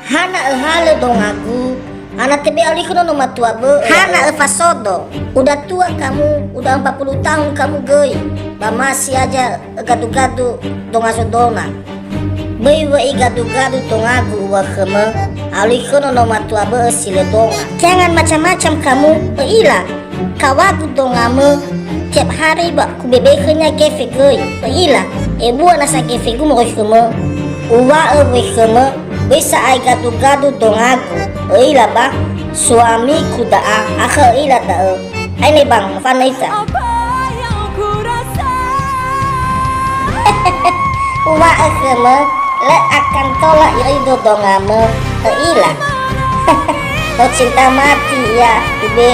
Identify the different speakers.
Speaker 1: Hana halo dong aku. Anak tebe ali kuno no matua be. Hana fasodo. Udah tua kamu, udah 40 tahun kamu goi. Ba masih aja gadu-gadu dong asodona. Bei wa gadu-gadu dong aku wa kema. Ali kuno no matua be sile donga. Jangan macam-macam kamu. Ila kawagu dong ame. Tiap hari ba ku bebe kenya gefe goi. Ila ebu anasa gefe gu mo kema. Uwa ewe kema. Bisa ay gadu-gadu dong aku. Ila bang, suamiku daa, aku ila daa. Ini bang, Vanessa. Wa akema, le akan tolak itu dong ame. Ila. Kau cinta mati ya, ibe.